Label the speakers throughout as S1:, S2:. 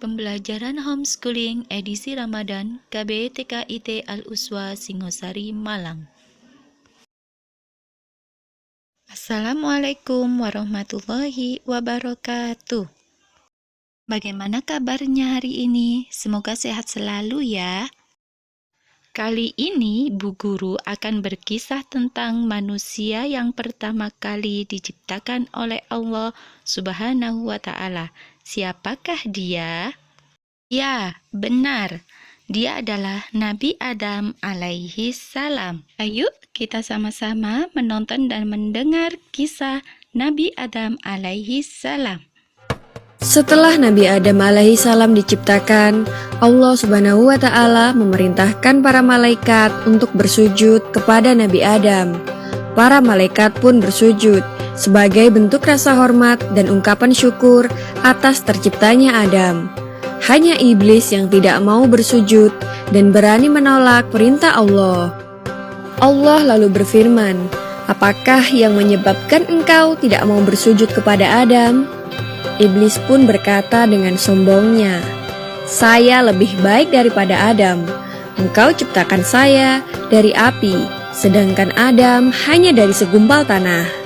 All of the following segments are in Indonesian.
S1: Pembelajaran Homeschooling edisi Ramadan KBTKIT Al-Uswa Singosari Malang. Assalamualaikum warahmatullahi wabarakatuh. Bagaimana kabarnya hari ini? Semoga sehat selalu ya. Kali ini Bu Guru akan berkisah tentang manusia yang pertama kali diciptakan oleh Allah Subhanahu wa Ta'ala. Siapakah dia? Ya, benar. Dia adalah Nabi Adam alaihi salam. Ayo kita sama-sama menonton dan mendengar kisah Nabi Adam alaihi salam.
S2: Setelah Nabi Adam alaihi salam diciptakan, Allah Subhanahu wa Ta'ala memerintahkan para malaikat untuk bersujud kepada Nabi Adam. Para malaikat pun bersujud sebagai bentuk rasa hormat dan ungkapan syukur atas terciptanya Adam. Hanya iblis yang tidak mau bersujud dan berani menolak perintah Allah. Allah lalu berfirman, "Apakah yang menyebabkan engkau tidak mau bersujud kepada Adam?" Iblis pun berkata dengan sombongnya, "Saya lebih baik daripada Adam. Engkau ciptakan saya dari api, sedangkan Adam hanya dari segumpal tanah."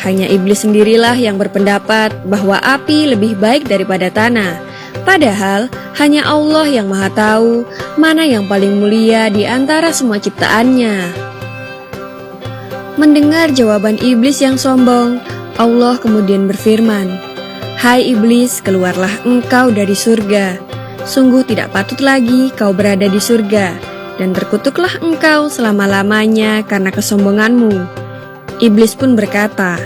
S2: Hanya iblis sendirilah yang berpendapat bahwa api lebih baik daripada tanah. Padahal hanya Allah yang Maha Tahu mana yang paling mulia di antara semua ciptaannya. Mendengar jawaban iblis yang sombong, Allah kemudian berfirman, "Hai iblis, keluarlah engkau dari surga. Sungguh tidak patut lagi kau berada di surga, dan terkutuklah engkau selama-lamanya karena kesombonganmu." Iblis pun berkata,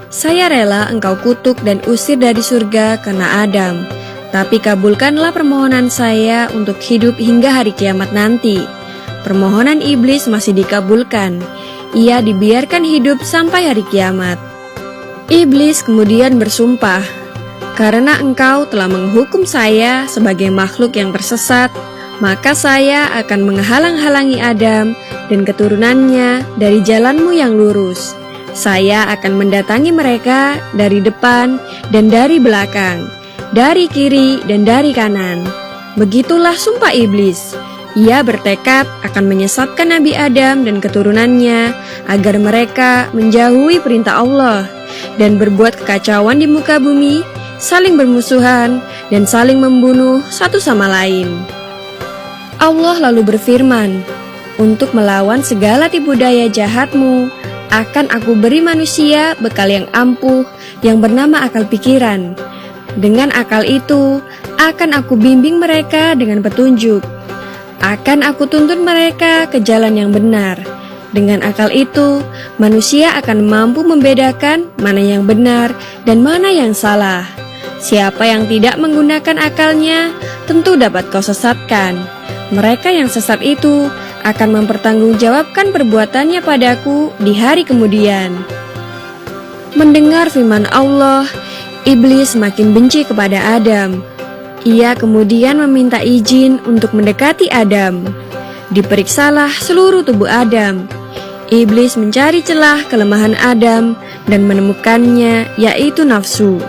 S2: "Saya rela engkau kutuk dan usir dari surga karena Adam, tapi kabulkanlah permohonan saya untuk hidup hingga hari kiamat nanti." Permohonan iblis masih dikabulkan. Ia dibiarkan hidup sampai hari kiamat. Iblis kemudian bersumpah, "Karena engkau telah menghukum saya sebagai makhluk yang tersesat, maka saya akan menghalang-halangi Adam dan keturunannya dari jalanmu yang lurus. Saya akan mendatangi mereka dari depan dan dari belakang, dari kiri dan dari kanan." Begitulah sumpah iblis. Ia bertekad akan menyesatkan Nabi Adam dan keturunannya agar mereka menjauhi perintah Allah dan berbuat kekacauan di muka bumi, saling bermusuhan dan saling membunuh satu sama lain. Allah lalu berfirman, "Untuk melawan segala tipu daya jahatmu, akan aku beri manusia bekal yang ampuh yang bernama akal pikiran. Dengan akal itu, akan aku bimbing mereka dengan petunjuk. Akan aku tuntun mereka ke jalan yang benar. Dengan akal itu, manusia akan mampu membedakan mana yang benar dan mana yang salah. Siapa yang tidak menggunakan akalnya, tentu dapat kau sesatkan. Mereka yang sesat itu akan mempertanggungjawabkan perbuatannya padaku di hari kemudian." Mendengar firman Allah, iblis makin benci kepada Adam. Ia kemudian meminta izin untuk mendekati Adam. Diperiksalah seluruh tubuh Adam. Iblis mencari celah kelemahan Adam dan menemukannya, yaitu nafsu.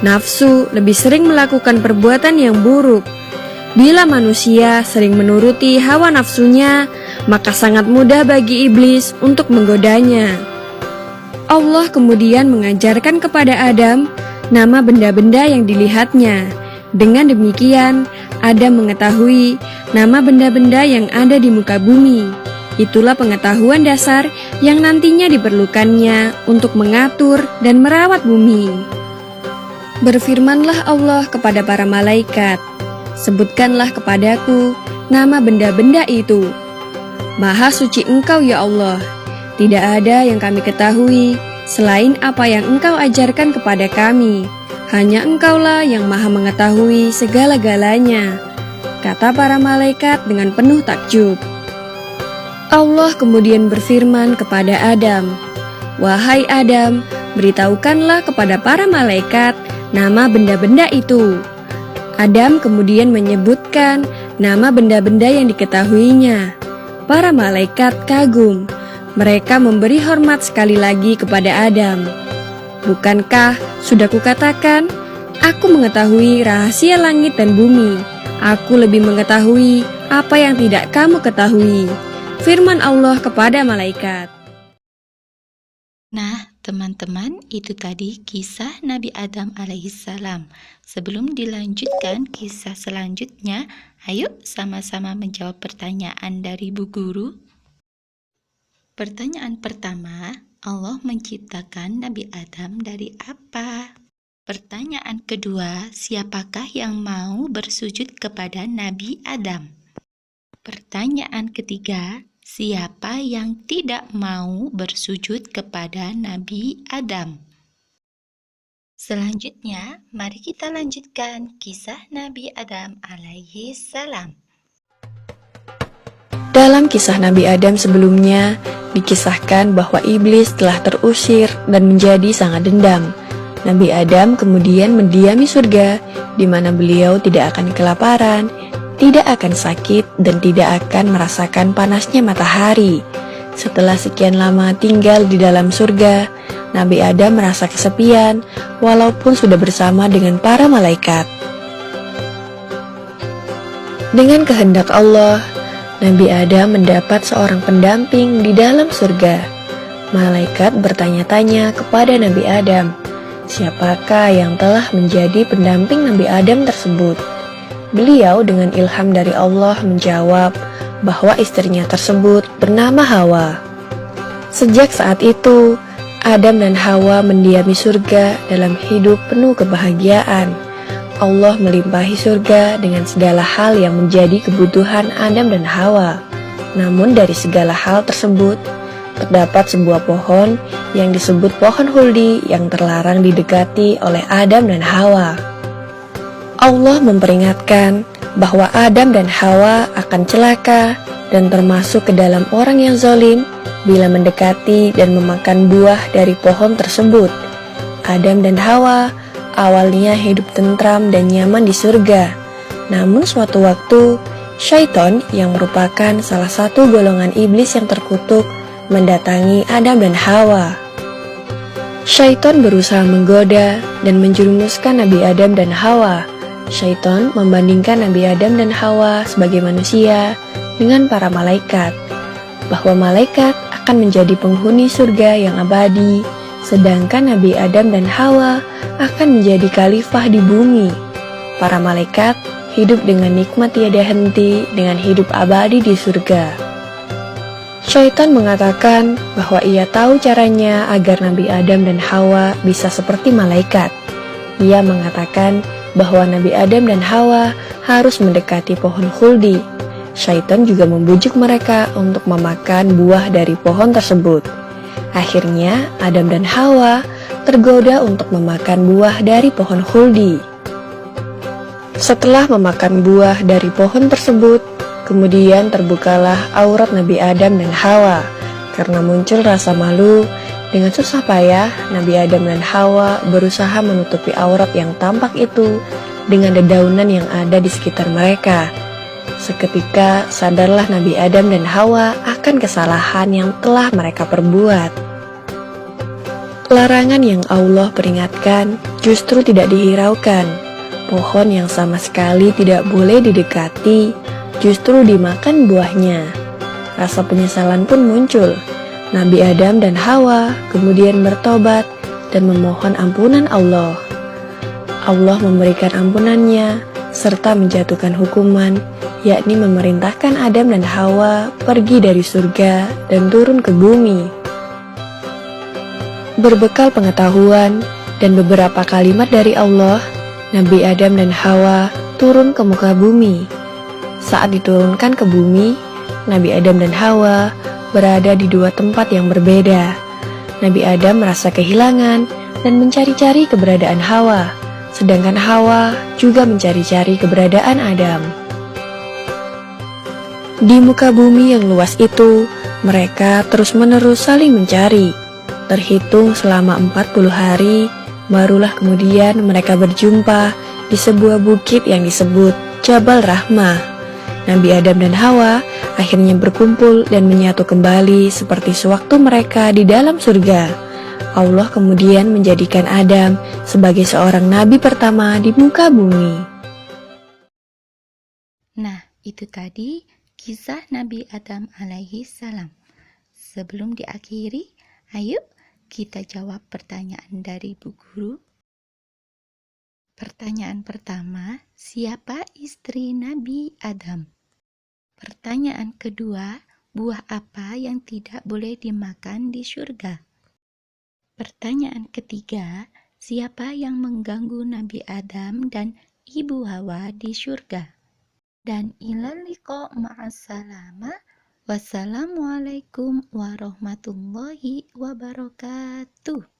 S2: Nafsu lebih sering melakukan perbuatan yang buruk. Bila manusia sering menuruti hawa nafsunya, maka sangat mudah bagi iblis untuk menggodanya. Allah kemudian mengajarkan kepada Adam nama benda-benda yang dilihatnya. Dengan demikian, Adam mengetahui nama benda-benda yang ada di muka bumi. Itulah pengetahuan dasar yang nantinya diperlukannya untuk mengatur dan merawat bumi. Berfirmanlah Allah kepada para malaikat, "Sebutkanlah kepadaku nama benda-benda itu." Maha suci Engkau ya Allah, tidak ada yang kami ketahui selain apa yang Engkau ajarkan kepada kami. Hanya Engkaulah yang maha mengetahui segala-galanya, kata para malaikat dengan penuh takjub. Allah kemudian berfirman kepada Adam, "Wahai Adam, beritahukanlah kepada para malaikat nama benda-benda itu." Adam kemudian menyebutkan nama benda-benda yang diketahuinya. Para malaikat kagum. Mereka memberi hormat sekali lagi kepada Adam. "Bukankah sudah kukatakan, Aku mengetahui rahasia langit dan bumi. Aku lebih mengetahui apa yang tidak kamu ketahui. Firman Allah kepada malaikat.
S1: Nah, teman-teman, itu tadi kisah Nabi Adam alaihissalam. Sebelum dilanjutkan kisah selanjutnya, ayo sama-sama menjawab pertanyaan dari Bu Guru. Pertanyaan pertama, Allah menciptakan Nabi Adam dari apa? Pertanyaan kedua, siapakah yang mau bersujud kepada Nabi Adam? Pertanyaan ketiga, siapa yang tidak mau bersujud kepada Nabi Adam? Selanjutnya, mari kita lanjutkan kisah Nabi Adam alaihi salam.
S2: Dalam kisah Nabi Adam sebelumnya, dikisahkan bahwa iblis telah terusir dan menjadi sangat dendam. Nabi Adam kemudian mendiami surga, di mana beliau tidak akan kelaparan, tidak akan sakit, dan tidak akan merasakan panasnya matahari. Setelah sekian lama tinggal di dalam surga, Nabi Adam merasa kesepian, walaupun sudah bersama dengan para malaikat. Dengan kehendak Allah, Nabi Adam mendapat seorang pendamping di dalam surga. Malaikat bertanya-tanya kepada Nabi Adam, siapakah yang telah menjadi pendamping Nabi Adam tersebut? Beliau dengan ilham dari Allah menjawab bahwa istrinya tersebut bernama Hawa. Sejak saat itu, Adam dan Hawa mendiami surga dalam hidup penuh kebahagiaan. Allah melimpahi surga dengan segala hal yang menjadi kebutuhan Adam dan Hawa. Namun dari segala hal tersebut, terdapat sebuah pohon yang disebut pohon huldi yang terlarang didekati oleh Adam dan Hawa. Allah memperingatkan bahwa Adam dan Hawa akan celaka dan termasuk ke dalam orang yang zalim bila mendekati dan memakan buah dari pohon tersebut. Adam dan Hawa awalnya hidup tentram dan nyaman di surga. Namun suatu waktu, syaitan yang merupakan salah satu golongan iblis yang terkutuk mendatangi Adam dan Hawa. Syaitan berusaha menggoda dan menjerumuskan Nabi Adam dan Hawa. Syaitan membandingkan Nabi Adam dan Hawa sebagai manusia dengan para malaikat, bahwa malaikat akan menjadi penghuni surga yang abadi, sedangkan Nabi Adam dan Hawa akan menjadi khalifah di bumi. Para malaikat hidup dengan nikmat tiada henti dengan hidup abadi di surga. Syaitan mengatakan bahwa ia tahu caranya agar Nabi Adam dan Hawa bisa seperti malaikat. Ia mengatakan bahwa Nabi Adam dan Hawa harus mendekati pohon khuldi. Syaitan juga membujuk mereka untuk memakan buah dari pohon tersebut. Akhirnya Adam dan Hawa tergoda untuk memakan buah dari pohon khuldi. Setelah memakan buah dari pohon tersebut, kemudian terbukalah aurat Nabi Adam dan Hawa. Karena muncul rasa malu, dengan susah payah Nabi Adam dan Hawa berusaha menutupi aurat yang tampak itu dengan dedaunan yang ada di sekitar mereka. Seketika sadarlah Nabi Adam dan Hawa akan kesalahan yang telah mereka perbuat. Larangan yang Allah peringatkan justru tidak dihiraukan. Pohon yang sama sekali tidak boleh didekati justru dimakan buahnya. Rasa penyesalan pun muncul. Nabi Adam dan Hawa kemudian bertobat dan memohon ampunan Allah. Allah memberikan ampunannya serta menjatuhkan hukuman, yakni memerintahkan Adam dan Hawa pergi dari surga dan turun ke bumi. Berbekal pengetahuan dan beberapa kalimat dari Allah, Nabi Adam dan Hawa turun ke muka bumi. Saat diturunkan ke bumi, Nabi Adam dan Hawa berada di dua tempat yang berbeda. Nabi Adam merasa kehilangan dan mencari-cari keberadaan Hawa, sedangkan Hawa juga mencari-cari keberadaan Adam. Di muka bumi yang luas itu, mereka terus-menerus saling mencari. Terhitung selama 40 hari, barulah kemudian mereka berjumpa di sebuah bukit yang disebut Jabal Rahmah. Nabi Adam dan Hawa akhirnya berkumpul dan menyatu kembali seperti sewaktu mereka di dalam surga. Allah kemudian menjadikan Adam sebagai seorang nabi pertama di muka bumi.
S1: Nah, itu tadi kisah Nabi Adam alaihi salam. Sebelum diakhiri, ayo kita jawab pertanyaan dari Bu Guru. Pertanyaan pertama, siapa istri Nabi Adam? Pertanyaan kedua, buah apa yang tidak boleh dimakan di surga? Pertanyaan ketiga, siapa yang mengganggu Nabi Adam dan Ibu Hawa di surga? Dan ilal liqa ma'assalama. Wassalamualaikum warahmatullahi wabarakatuh.